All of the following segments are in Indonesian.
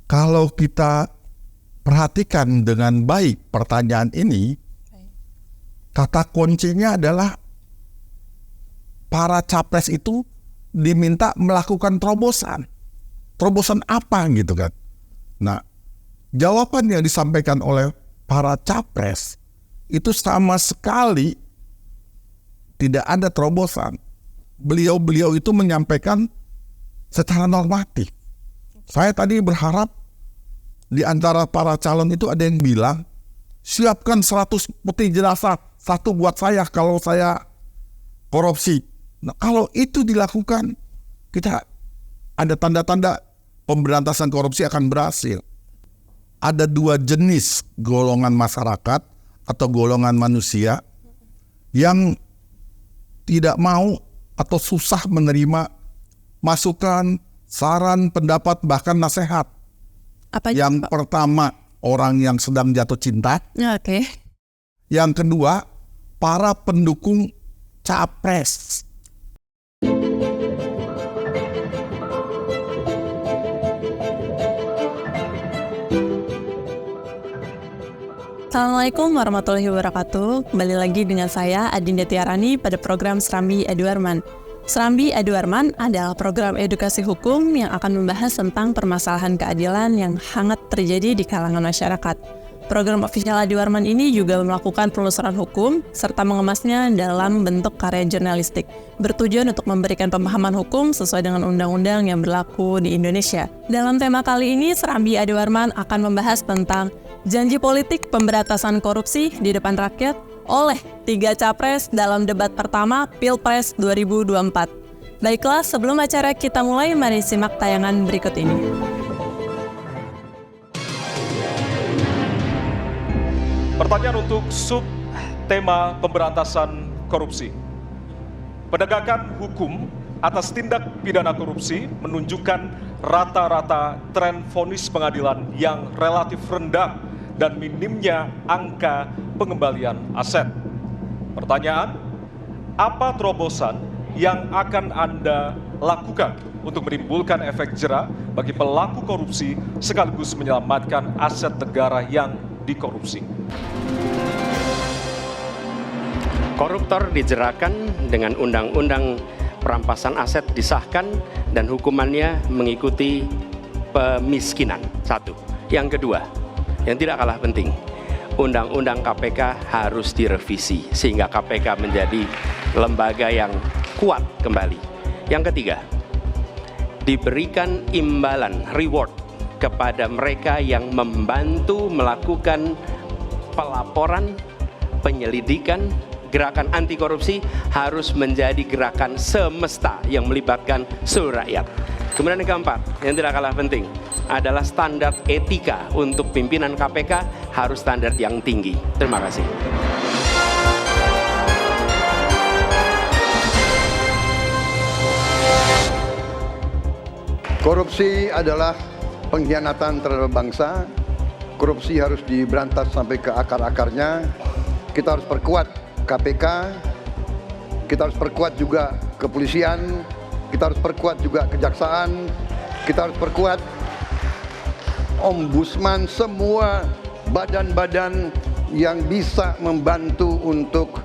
Kalau kita perhatikan dengan baik pertanyaan ini, kata kuncinya adalah para capres itu diminta melakukan terobosan. Terobosan apa gitu kan? Nah, jawaban yang disampaikan oleh para capres itu sama sekali tidak ada terobosan. Beliau-beliau itu menyampaikan secara normatif. Saya tadi berharap di antara para calon itu ada yang bilang, siapkan 100 peti jenazah, satu buat saya kalau saya korupsi. Nah, kalau itu dilakukan, kita ada tanda-tanda pemberantasan korupsi akan berhasil. Ada 2 jenis golongan masyarakat atau golongan manusia yang tidak mau atau susah menerima masukan, saran, pendapat, bahkan nasihat. Apa Yang Pak? pertama, orang yang sedang jatuh cinta. Oke. Yang kedua, para pendukung capres. Assalamualaikum warahmatullahi wabarakatuh. Kembali lagi dengan saya Adinda Tiarani pada program Serambi Eduarman. Serambi Eduarman adalah program edukasi hukum yang akan membahas tentang permasalahan keadilan yang hangat terjadi di kalangan masyarakat. Program official Eduarman ini juga melakukan penelusuran hukum serta mengemasnya dalam bentuk karya jurnalistik, bertujuan untuk memberikan pemahaman hukum sesuai dengan undang-undang yang berlaku di Indonesia. Dalam tema kali ini, Serambi Eduarman akan membahas tentang janji politik pemberantasan korupsi di depan rakyat oleh 3 capres dalam debat pertama Pilpres 2024. Baiklah, sebelum acara kita mulai, mari simak tayangan berikut ini. Pertanyaan untuk sub tema pemberantasan korupsi. Penegakan hukum atas tindak pidana korupsi menunjukkan rata-rata tren vonis pengadilan yang relatif rendah dan minimnya angka pengembalian aset. Pertanyaan, apa terobosan yang akan Anda lakukan untuk menimbulkan efek jera bagi pelaku korupsi sekaligus menyelamatkan aset negara yang dikorupsi? Koruptor dijerakan dengan undang-undang perampasan aset disahkan dan hukumannya mengikuti pemiskinan. 1. Yang kedua, yang tidak kalah penting, Undang-Undang KPK harus direvisi sehingga KPK menjadi lembaga yang kuat kembali. Yang ketiga, diberikan imbalan, reward kepada mereka yang membantu melakukan pelaporan, penyelidikan, gerakan anti korupsi harus menjadi gerakan semesta yang melibatkan seluruh rakyat. Kemudian yang keempat, yang tidak kalah penting, adalah standar etika untuk pimpinan KPK harus standar yang tinggi. Terima kasih. Korupsi adalah pengkhianatan terhadap bangsa. Korupsi harus diberantas sampai ke akar-akarnya. Kita harus perkuat KPK, kita harus perkuat juga kepolisian, kita harus perkuat juga kejaksaan, kita harus perkuat ombudsman, semua badan-badan yang bisa membantu untuk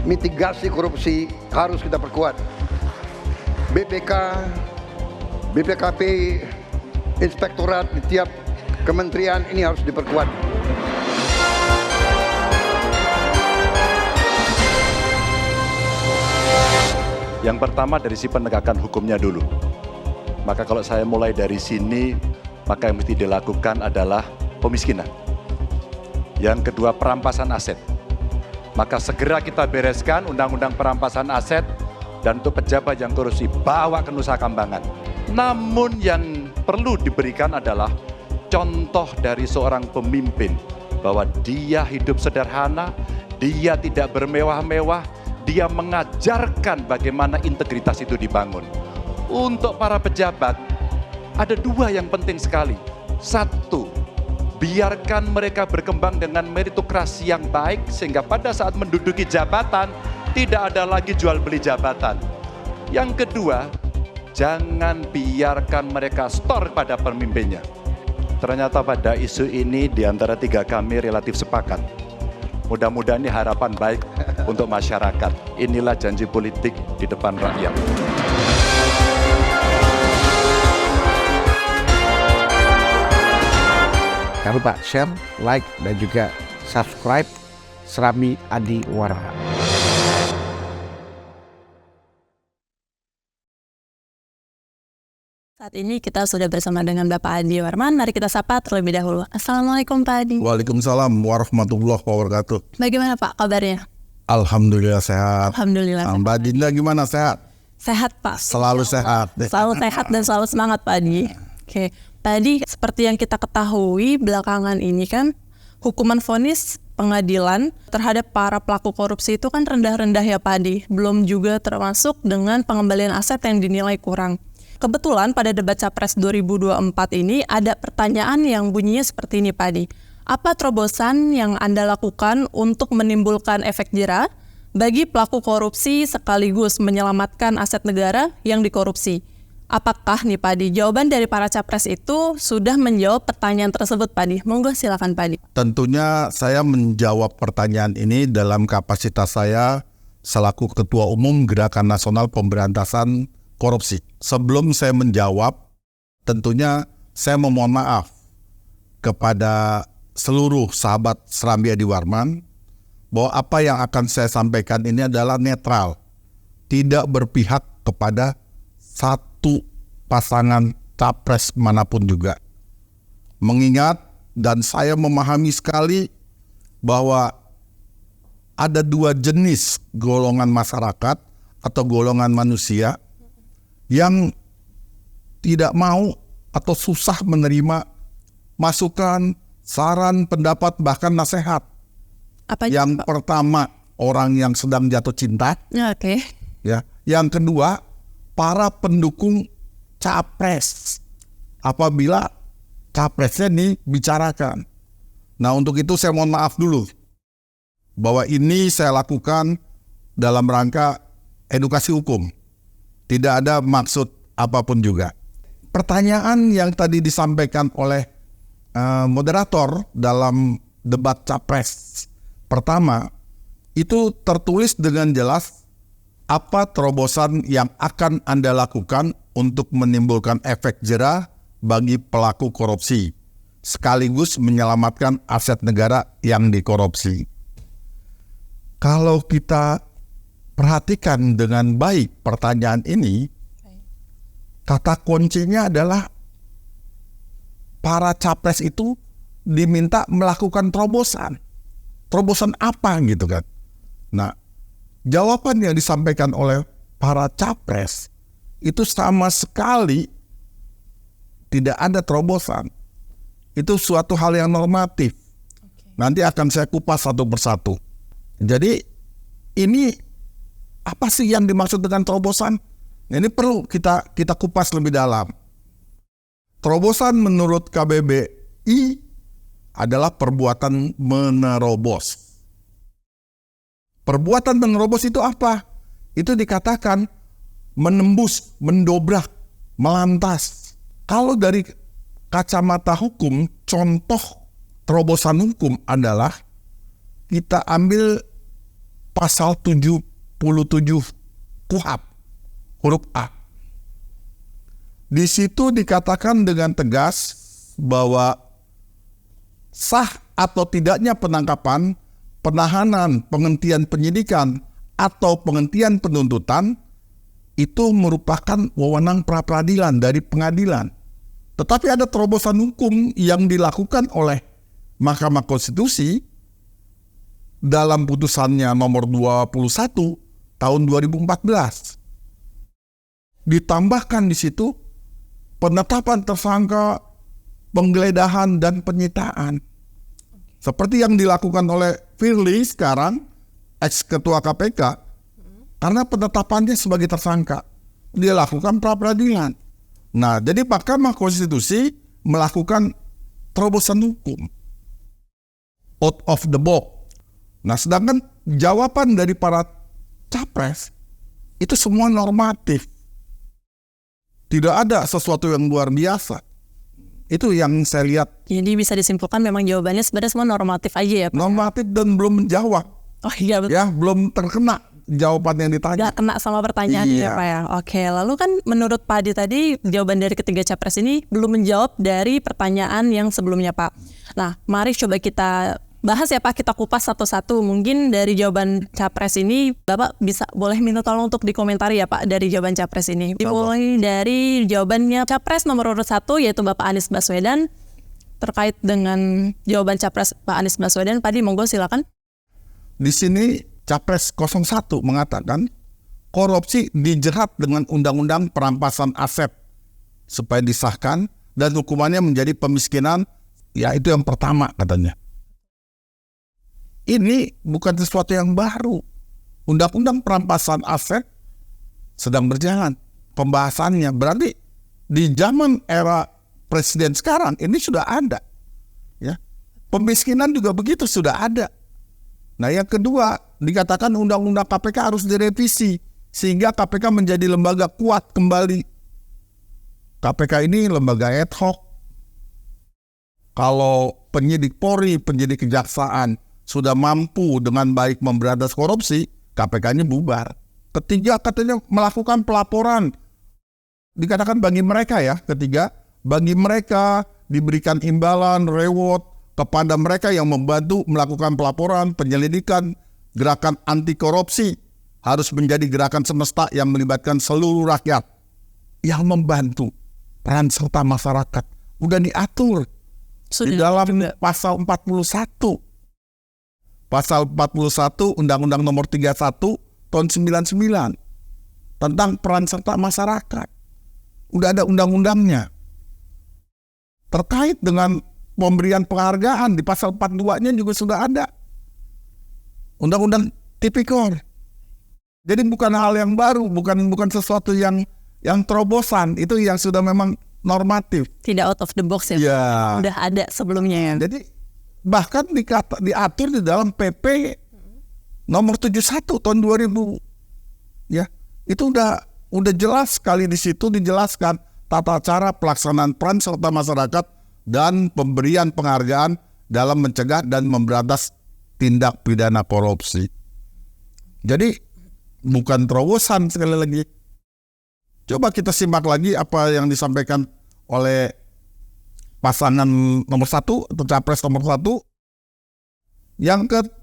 mitigasi korupsi harus kita perkuat. BPK, BPKP, inspektorat di tiap kementerian ini harus diperkuat. Yang pertama dari si penegakan hukumnya dulu. Maka kalau saya mulai dari sini, maka yang mesti dilakukan adalah pemiskinan. Yang kedua, perampasan aset. Maka segera kita bereskan undang-undang perampasan aset dan untuk pejabat yang korupsi bawa ke Nusa Kambangan. Namun yang perlu diberikan adalah contoh dari seorang pemimpin bahwa dia hidup sederhana, dia tidak bermewah-mewah, dia mengajarkan bagaimana integritas itu dibangun. Untuk para pejabat, ada 2 yang penting sekali. 1, biarkan mereka berkembang dengan meritokrasi yang baik, sehingga pada saat menduduki jabatan, tidak ada lagi jual beli jabatan. Yang kedua, jangan biarkan mereka store pada pemimpinnya. Ternyata pada isu ini di antara tiga kami relatif sepakat. Mudah-mudahan ini harapan baik untuk masyarakat. Inilah janji politik di depan rakyat. Jangan lupa share, like, dan juga subscribe Serambi Adi Warman. Saat ini kita sudah bersama dengan Bapak Adi Warman. Mari kita sapa terlebih dahulu. Assalamualaikum Pak Adi. Waalaikumsalam warahmatullahi wabarakatuh. Bagaimana Pak kabarnya? Alhamdulillah sehat. Alhamdulillah. Mbak Dinda gimana, sehat? Sehat Pak. Selalu sehat. Selalu sehat dan selalu semangat Pak Adi. Oke, Pak Adi, seperti yang kita ketahui belakangan ini kan hukuman vonis pengadilan terhadap para pelaku korupsi itu kan rendah-rendah ya Pak Adi. Belum juga termasuk dengan pengembalian aset yang dinilai kurang. Kebetulan pada debat Capres 2024 ini ada pertanyaan yang bunyinya seperti ini Pak Adi. Apa terobosan yang Anda lakukan untuk menimbulkan efek jera bagi pelaku korupsi sekaligus menyelamatkan aset negara yang dikorupsi? Apakah nih Pak Adi, jawaban dari para Capres itu sudah menjawab pertanyaan tersebut Pak Adi? Monggo silakan Pak Adi. Tentunya saya menjawab pertanyaan ini dalam kapasitas saya selaku Ketua Umum Gerakan Nasional Pemberantasan Korupsi. Sebelum saya menjawab, tentunya saya memohon maaf kepada seluruh sahabat Serambi Adi Warman bahwa apa yang akan saya sampaikan ini adalah netral, tidak berpihak kepada satu pasangan capres manapun juga. Mengingat dan saya memahami sekali bahwa ada dua jenis golongan masyarakat atau golongan manusia yang tidak mau atau susah menerima masukan, saran, pendapat, bahkan nasihat. Apa Yang pertama, orang yang sedang jatuh cinta. Oke. Ya. Yang kedua, para pendukung capres. Apabila capresnya dibicarakan. Nah, untuk itu saya mohon maaf dulu bahwa ini saya lakukan dalam rangka edukasi hukum. Tidak ada maksud apapun juga. Pertanyaan yang tadi disampaikan oleh moderator dalam debat capres pertama itu tertulis dengan jelas apa terobosan yang akan Anda lakukan untuk menimbulkan efek jera bagi pelaku korupsi sekaligus menyelamatkan aset negara yang dikorupsi. Kalau kita perhatikan dengan baik pertanyaan ini, kata kuncinya adalah para capres itu diminta melakukan terobosan. Terobosan apa gitu kan? Nah, jawaban yang disampaikan oleh para capres itu sama sekali tidak ada terobosan. Itu suatu hal yang normatif. Nanti akan saya kupas satu persatu. Jadi ini apa sih yang dimaksud dengan terobosan? Ini perlu kita kupas lebih dalam. Terobosan menurut KBBI adalah perbuatan menerobos. Perbuatan menerobos itu apa? Itu dikatakan menembus, mendobrak, melantas. Kalau dari kacamata hukum, contoh terobosan hukum adalah kita ambil pasal 77 KUHP huruf A. Di situ dikatakan dengan tegas bahwa sah atau tidaknya penangkapan, penahanan, penghentian penyidikan atau penghentian penuntutan itu merupakan wewenang pra-peradilan dari pengadilan. Tetapi ada terobosan hukum yang dilakukan oleh Mahkamah Konstitusi dalam putusannya nomor 21 tahun 2014. Ditambahkan di situ penetapan tersangka, penggeledahan dan penyitaan. Seperti yang dilakukan oleh Firly sekarang, ex-ketua KPK, karena penetapannya sebagai tersangka. Dia lakukan pra-peradilan. Nah, jadi Mahkamah Konstitusi melakukan terobosan hukum. Out of the box. Nah, sedangkan jawaban dari para capres itu semua normatif. Tidak ada sesuatu yang luar biasa. Itu yang saya lihat Jadi bisa disimpulkan memang jawabannya sebenarnya semua normatif aja ya Pak? normatif dan belum menjawab. Oh iya betul. Ya, belum terkena jawaban yang ditanya. Nggak kena sama pertanyaan Iya. ya Pak ya. Oke, lalu kan menurut Pak Adi tadi jawaban dari ketiga capres ini belum menjawab dari pertanyaan yang sebelumnya Pak. Nah, mari coba kita bahas ya Pak, kita kupas satu-satu. Mungkin dari jawaban capres ini Bapak bisa boleh minta tolong untuk dikomentari ya Pak dari jawaban capres ini. Dimulai dari jawabannya capres nomor urut 1 yaitu Bapak Anies Baswedan terkait dengan jawaban capres Pak Anies Baswedan. Pak Adi monggo silakan. Di sini Capres 01 mengatakan korupsi dijerat dengan undang-undang perampasan aset supaya disahkan dan hukumannya menjadi pemiskinan. Ya, itu yang pertama katanya. Ini bukan sesuatu yang baru. Undang-undang perampasan aset sedang berjalan pembahasannya. Berarti di zaman era presiden sekarang ini sudah ada. Ya. Pemiskinan juga begitu sudah ada. Nah, yang kedua, dikatakan undang-undang KPK harus direvisi sehingga KPK menjadi lembaga kuat kembali. KPK ini lembaga ad hoc. Kalau penyidik Polri, penyidik kejaksaan sudah mampu dengan baik memberantas korupsi, KPK-nya bubar. Ketiga, katanya melakukan pelaporan. Dikatakan bagi mereka ya, ketiga, bagi mereka diberikan imbalan, reward kepada mereka yang membantu melakukan pelaporan, penyelidikan, gerakan anti korupsi harus menjadi gerakan semesta yang melibatkan seluruh rakyat yang membantu peran serta masyarakat. Udah diatur di dalam pasal 41. Pasal 41 Undang-Undang Nomor 31 tahun 99 tentang peran serta masyarakat. Udah ada undang-undangnya. Terkait dengan pemberian penghargaan di pasal 42-nya juga sudah ada. Undang-undang Tipikor. Jadi bukan hal yang baru, bukan sesuatu yang terobosan, itu yang sudah memang normatif. Tidak out of the box ya. Ya. Udah ada sebelumnya ya. Jadi bahkan diatur di dalam PP nomor 71 tahun 2000. Ya. Itu udah jelas sekali di situ dijelaskan tata cara pelaksanaan peran serta masyarakat dan pemberian penghargaan dalam mencegah dan memberantas tindak pidana korupsi. Jadi bukan terobosan sekali lagi. Coba kita simak lagi apa yang disampaikan oleh pasangan nomor 1 atau capres nomor 1.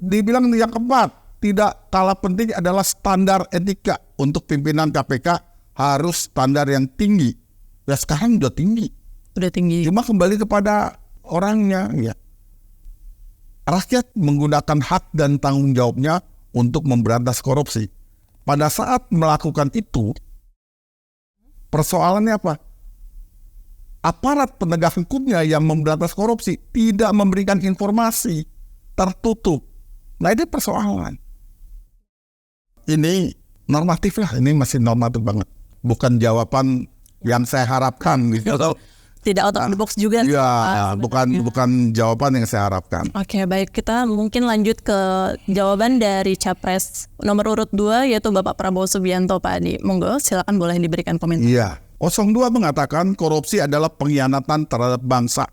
Dibilang yang keempat, tidak kalah penting adalah standar etika untuk pimpinan KPK harus standar yang tinggi. Ya sekarang udah tinggi. Udah tinggi. Cuma kembali kepada orangnya ya. Rakyat menggunakan hak dan tanggung jawabnya untuk memberantas korupsi. Pada saat melakukan itu, persoalannya apa? Aparat penegak hukumnya yang memberantas korupsi tidak memberikan informasi, tertutup. Nah, ini persoalan. Ini normatif lah, ini masih normatif banget. Bukan jawaban yang saya harapkan gitu. Tidak out of the box juga. Ya, bukan jawaban yang saya harapkan. Oke, baik. Kita mungkin lanjut ke jawaban dari capres nomor urut 2 yaitu Bapak Prabowo Subianto, Pak Adi. Monggo, silakan boleh diberikan komentar. Iya. 02 mengatakan korupsi adalah pengkhianatan terhadap bangsa.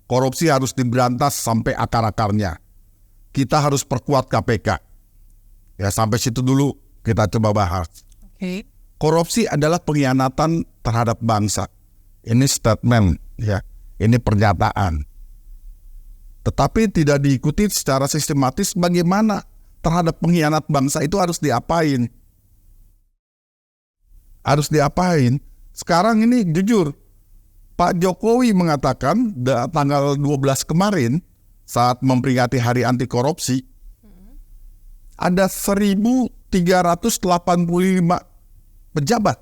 Korupsi harus diberantas sampai akar-akarnya. Kita harus perkuat KPK. Ya, sampai situ dulu kita coba bahas. Oke. Korupsi adalah pengkhianatan terhadap bangsa. Ini statement, ya. Ini pernyataan. Tetapi tidak diikuti secara sistematis bagaimana terhadap pengkhianat bangsa itu harus diapain. Harus diapain. Sekarang ini jujur, Pak Jokowi mengatakan tanggal 12 kemarin saat memperingati Hari Anti Korupsi, ada 1.385 pejabat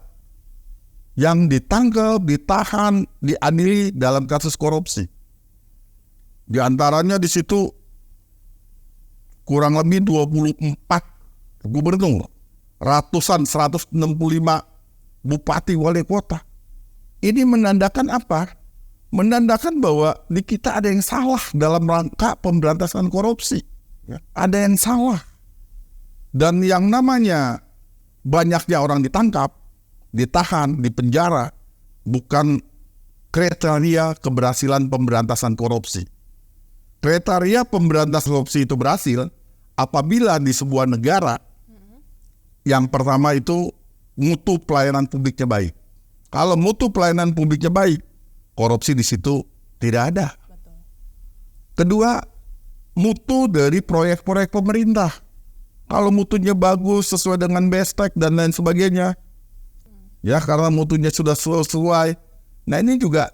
yang ditangkap, ditahan, diadili dalam kasus korupsi. Di antaranya di situ kurang lebih 24 gubernur, ratusan 165 bupati wali kota. Ini menandakan apa? Menandakan bahwa di kita ada yang salah dalam rangka pemberantasan korupsi. Ada yang salah. Dan yang namanya banyaknya orang ditangkap, ditahan, dipenjara, bukan kriteria keberhasilan pemberantasan korupsi. Kriteria pemberantasan korupsi itu berhasil apabila di sebuah negara yang pertama itu mutu pelayanan publiknya baik. Kalau mutu pelayanan publiknya baik, korupsi di situ tidak ada. Kedua, mutu dari proyek-proyek pemerintah. Kalau mutunya bagus sesuai dengan BESTEK dan lain sebagainya, ya karena mutunya sudah sesuai. Nah ini juga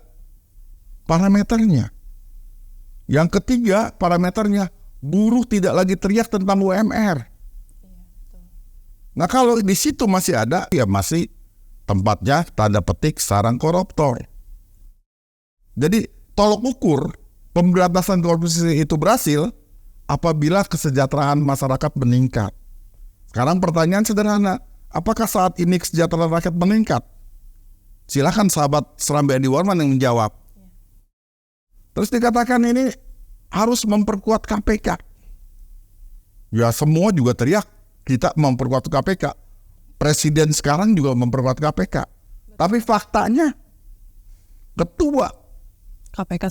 parameternya. Yang ketiga parameternya, buruh tidak lagi teriak tentang UMR. Nah kalau di situ masih ada, ya masih tempatnya tanda petik sarang koruptor. Jadi tolok ukur pemberantasan korupsi itu berhasil apabila kesejahteraan masyarakat meningkat. Sekarang pertanyaan sederhana, apakah saat ini kesejahteraan rakyat meningkat? Silakan sahabat Serambi Adi Warman yang menjawab. Terus dikatakan ini harus memperkuat KPK. Ya semua juga teriak kita memperkuat KPK. Presiden sekarang juga memperkuat KPK. Tapi faktanya ketua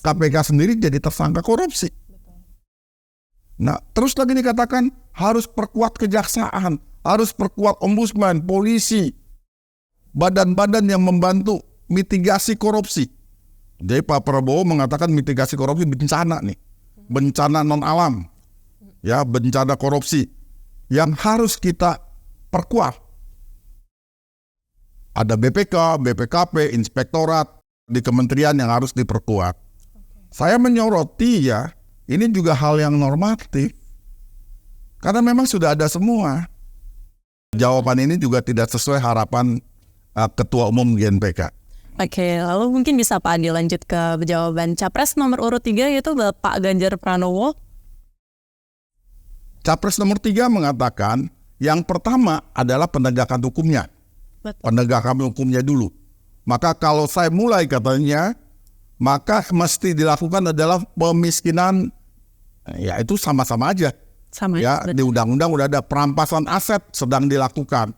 KPK sendiri jadi tersangka korupsi. Nah, terus lagi dikatakan harus perkuat kejaksaan, harus perkuat ombudsman, polisi, badan-badan yang membantu mitigasi korupsi. Jadi Pak Prabowo mengatakan mitigasi korupsi bencana nih, bencana non alam, ya bencana korupsi yang harus kita perkuat. Ada BPK, BPKP, inspektorat di kementerian yang harus diperkuat. Saya menyoroti ya, ini juga hal yang normatif. Karena memang sudah ada semua. Jawaban ini juga tidak sesuai harapan Ketua Umum GNPK. Oke, lalu mungkin bisa Pak Adi lanjut ke jawaban Capres nomor urut 3 yaitu Bapak Ganjar Pranowo. Capres nomor 3 mengatakan yang pertama adalah penegakan hukumnya. Betul. Penegakan hukumnya dulu. Maka kalau saya mulai katanya, maka mesti dilakukan adalah pemiskinan, ya itu sama-sama aja. Sama ya, betul. di undang-undang udah ada perampasan aset sedang dilakukan.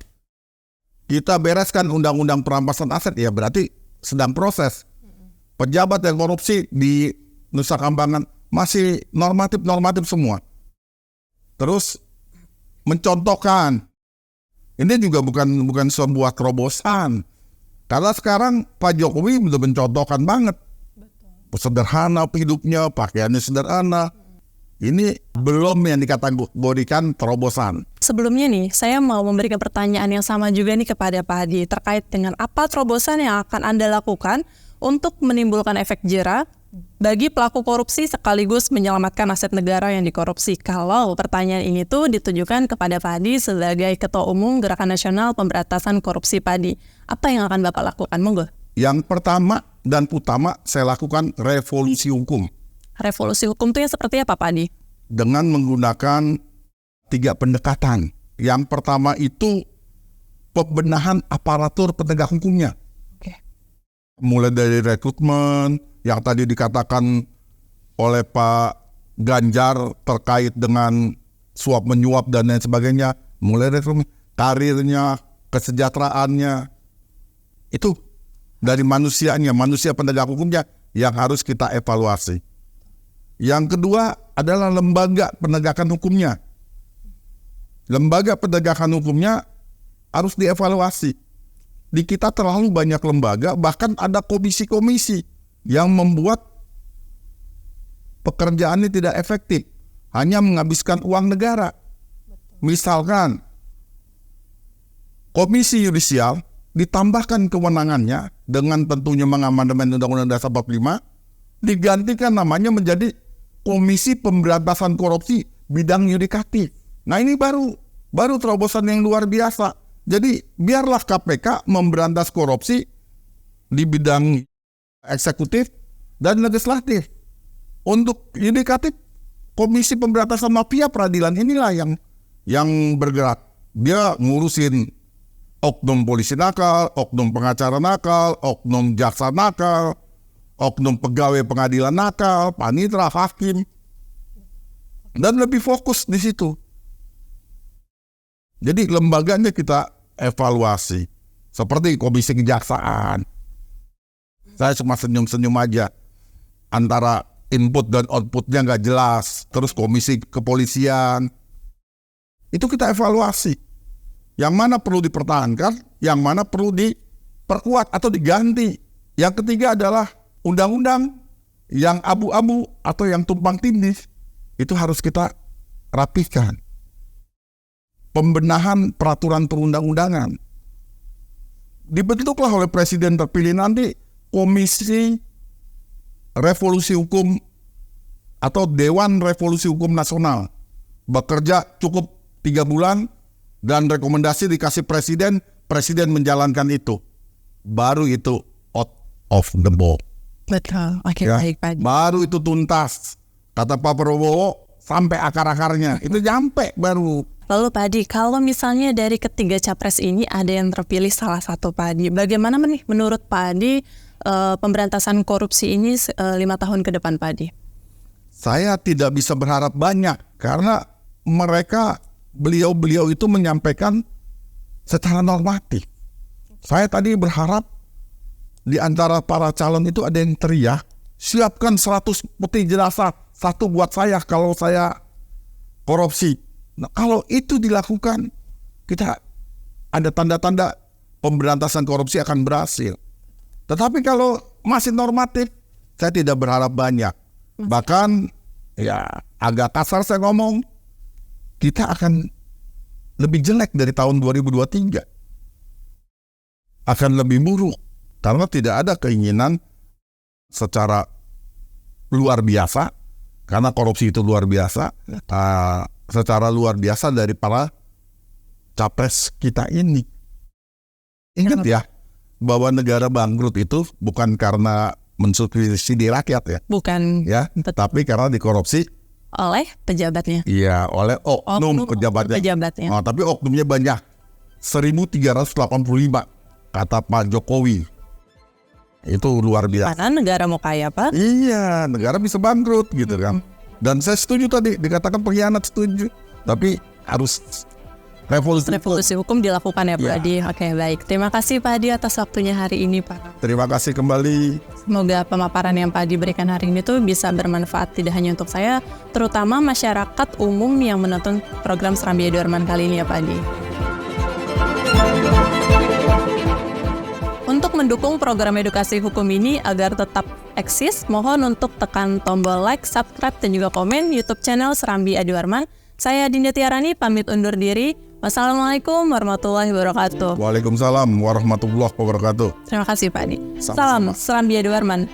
Kita bereskan undang-undang perampasan aset, ya berarti sedang proses. Pejabat yang korupsi di Nusa Kambangan masih normatif semua. Terus mencontohkan, ini juga bukan sebuah terobosan. Karena sekarang Pak Jokowi sudah mencontohkan banget. Sederhana hidupnya, pakaiannya sederhana. Ini belum yang dikategorikan terobosan. Sebelumnya nih, saya mau memberikan pertanyaan yang sama juga nih kepada Pak Hadi terkait dengan apa terobosan yang akan Anda lakukan untuk menimbulkan efek jera bagi pelaku korupsi sekaligus menyelamatkan aset negara yang dikorupsi. Kalau pertanyaan ini tuh ditujukan kepada Pak Hadi sebagai Ketua Umum Gerakan Nasional Pemberantasan Korupsi Pak Hadi, apa yang akan Bapak lakukan? Monggo. Yang pertama dan utama saya lakukan revolusi hukum. Revolusi hukum itu yang seperti apa Pak Hadi? Dengan menggunakan 3 pendekatan. Yang pertama itu pembenahan aparatur penegak hukumnya. Oke. Mulai dari rekrutmen, yang tadi dikatakan oleh Pak Ganjar terkait dengan suap menyuap dan lain sebagainya, mulai rekrutmen, karirnya, kesejahteraannya, itu dari manusianya, manusia penegak hukumnya yang harus kita evaluasi. Yang kedua adalah lembaga penegakan hukumnya. Lembaga penegakan hukumnya harus dievaluasi. Di kita terlalu banyak lembaga, bahkan ada komisi-komisi yang membuat pekerjaannya tidak efektif, hanya menghabiskan uang negara. Misalkan Komisi Yudisial ditambahkan kewenangannya dengan tentunya mengamandemen Undang-Undang Dasar 45, digantikan namanya menjadi Komisi Pemberantasan Korupsi Bidang Yudikatif. Nah ini baru terobosan yang luar biasa. Jadi biarlah KPK memberantas korupsi di bidang eksekutif dan legislatif. Untuk yudikatif, Komisi Pemberantasan Mafia Peradilan inilah yang bergerak. Dia ngurusin oknum polisi nakal, oknum pengacara nakal, oknum jaksa nakal, oknum pegawai pengadilan nakal, panitera, hakim, dan lebih fokus di situ. Jadi lembaganya kita evaluasi, seperti Komisi Kejaksaan. Saya cuma senyum-senyum aja. Antara input dan outputnya nggak jelas. Terus komisi kepolisian. Itu kita evaluasi. Yang mana perlu dipertahankan, yang mana perlu diperkuat atau diganti. Yang ketiga adalah undang-undang yang abu-abu atau yang tumpang tindih. Itu harus kita rapikan. Pembenahan peraturan perundang-undangan. Dibentuklah oleh presiden terpilih nanti Komisi Revolusi Hukum atau Dewan Revolusi Hukum Nasional. Bekerja cukup 3 bulan dan rekomendasi dikasih presiden, presiden menjalankan itu. Baru itu out of the box. Betul. Oke, Ya, baik Pak Adi. baru itu tuntas. Kata Pak Prabowo sampai akar-akarnya. Itu nyampe baru. Lalu Pak Adi, kalau misalnya dari ketiga capres ini ada yang terpilih salah satu Pak Adi, bagaimana nih menurut Pak Adi pemberantasan korupsi ini 5 tahun ke depan Pak Adi? Saya tidak bisa berharap banyak karena beliau itu menyampaikan secara normatif. Saya tadi berharap di antara para calon itu ada yang teriak, siapkan 100 peti jenazah, 1 buat saya kalau saya korupsi. Nah, kalau itu dilakukan, kita ada tanda-tanda pemberantasan korupsi akan berhasil. Tetapi kalau masih normatif, saya tidak berharap banyak. Bahkan, ya agak kasar saya ngomong, kita akan lebih jelek dari tahun 2023. Akan lebih buruk. Karena tidak ada keinginan secara luar biasa, karena korupsi itu luar biasa, secara luar biasa dari para capres kita ini. Ingat ya, bahwa negara bangkrut itu bukan karena mensubsidi rakyat ya. Bukan. Ya, tapi karena dikorupsi Oleh pejabatnya. iya, oleh oknum pejabatnya. Oh, tapi oknumnya banyak. 1.385 kata Pak Jokowi. Itu luar biasa. Karena negara mau kaya Pak. Iya, negara bisa bangkrut gitu kan. Dan saya setuju tadi, dikatakan pengkhianat, setuju. Tapi harus revolusi hukum dilakukan ya Pak Ya. Adi. Oke, baik. Terima kasih Pak Adi atas waktunya hari ini Pak. Terima kasih kembali. Semoga pemaparan yang Pak Adi berikan hari ini tuh bisa bermanfaat tidak hanya untuk saya, terutama masyarakat umum yang menonton program Serambi Edoarman kali ini ya Pak Adi. Untuk mendukung program edukasi hukum ini agar tetap eksis, mohon untuk tekan tombol like, subscribe, dan juga komen YouTube channel Serambi Edoarman. Saya Dinda Tiarani, pamit undur diri. Wassalamualaikum warahmatullahi wabarakatuh. Waalaikumsalam warahmatullahi wabarakatuh. Terima kasih Pak Adi. Sama-sama. Salam Serambi Edoarman.